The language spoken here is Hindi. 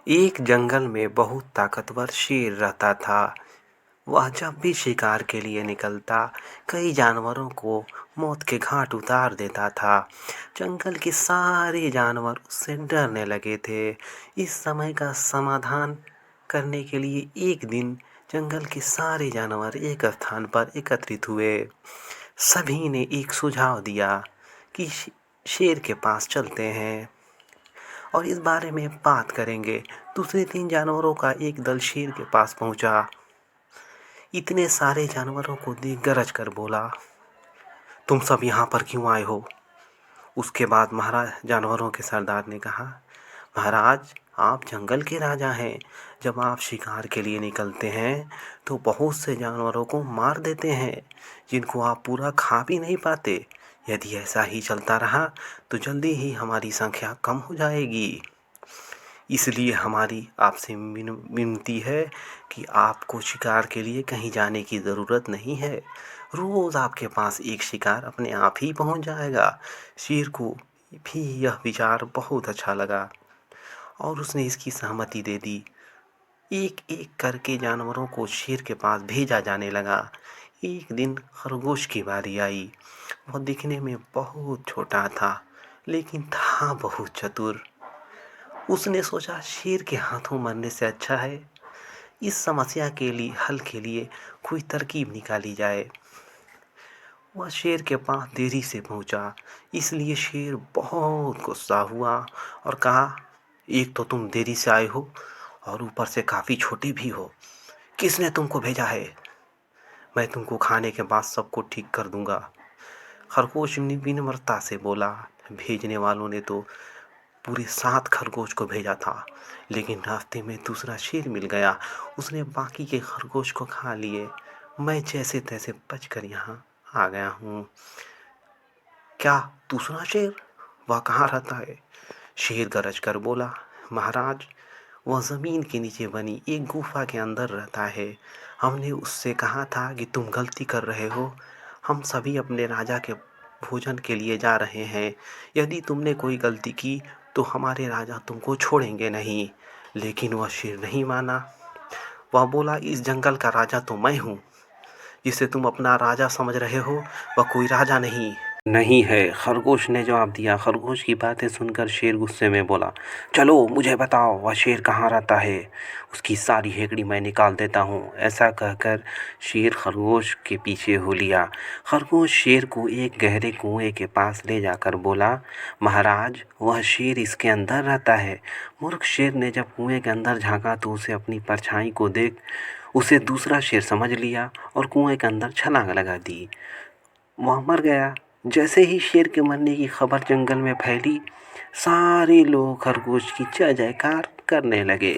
एक जंगल में बहुत ताकतवर शेर रहता था। वह जब भी शिकार के लिए निकलता, कई जानवरों को मौत के घाट उतार देता था। जंगल के सारे जानवर उससे डरने लगे थे। इस समय का समाधान करने के लिए एक दिन जंगल के सारे जानवर एक स्थान पर एकत्रित हुए। सभी ने एक सुझाव दिया कि शेर के पास चलते हैं और इस बारे में बात करेंगे। दूसरे 3 जानवरों का एक दल शेर के पास पहुंचा। इतने सारे जानवरों को देख गरज कर बोला, तुम सब यहाँ पर क्यों आए हो? उसके बाद महाराज जानवरों के सरदार ने कहा, महाराज आप जंगल के राजा हैं। जब आप शिकार के लिए निकलते हैं तो बहुत से जानवरों को मार देते हैं, जिनको आप पूरा खा भी नहीं पाते। यदि ऐसा ही चलता रहा तो जल्दी ही हमारी संख्या कम हो जाएगी। इसलिए हमारी आपसे विनती है कि आपको शिकार के लिए कहीं जाने की ज़रूरत नहीं है। रोज़ आपके पास एक शिकार अपने आप ही पहुंच जाएगा। शेर को भी यह विचार बहुत अच्छा लगा और उसने इसकी सहमति दे दी। एक एक करके जानवरों को शेर के पास भेजा जाने लगा। एक दिन खरगोश की बारी आई। वह दिखने में बहुत छोटा था, लेकिन था बहुत चतुर। उसने सोचा शेर के हाथों मरने से अच्छा है इस समस्या के लिए हल के लिए कोई तरकीब निकाली जाए। वह शेर के पास देरी से पहुंचा, इसलिए शेर बहुत गुस्सा हुआ और कहा, एक तो तुम देरी से आए हो और ऊपर से काफ़ी छोटे भी हो। किसने तुमको भेजा है? मैं तुमको खाने के बाद सबको ठीक कर दूंगा। खरगोश विनम्रता से बोला। भेजने वालों ने तो पूरे 7 खरगोश को भेजा था, लेकिन रास्ते में दूसरा शेर मिल गया। उसने बाकी के खरगोश को खा लिए। मैं जैसे तैसे बचकर यहाँ आ गया हूँ। क्या दूसरा शेर? वह कहाँ रहता है? शेर गरज कर बोला, महाराज वह ज़मीन के नीचे बनी एक गुफा के अंदर रहता है। हमने उससे कहा था कि तुम गलती कर रहे हो। हम सभी अपने राजा के भोजन के लिए जा रहे हैं। यदि तुमने कोई गलती की तो हमारे राजा तुमको छोड़ेंगे नहीं। लेकिन वह शेर नहीं माना। वह बोला, इस जंगल का राजा तो मैं हूँ। जिसे तुम अपना राजा समझ रहे हो वह कोई राजा नहीं है। खरगोश ने जवाब दिया। खरगोश की बातें सुनकर शेर गुस्से में बोला, चलो मुझे बताओ वह शेर कहाँ रहता है। उसकी सारी हेकड़ी मैं निकाल देता हूँ। ऐसा कहकर शेर खरगोश के पीछे हो लिया। खरगोश शेर को एक गहरे कुएं के पास ले जाकर बोला, महाराज वह शेर इसके अंदर रहता है। मूर्ख शेर ने जब कुएं के अंदर झांका तो उसे अपनी परछाई को देख उसे दूसरा शेर समझ लिया और कुएं के अंदर छलांग लगा दी। वह मर गया। जैसे ही शेर के मरने की खबर जंगल में फैली, सारे लोग खरगोश की जय जयकार करने लगे।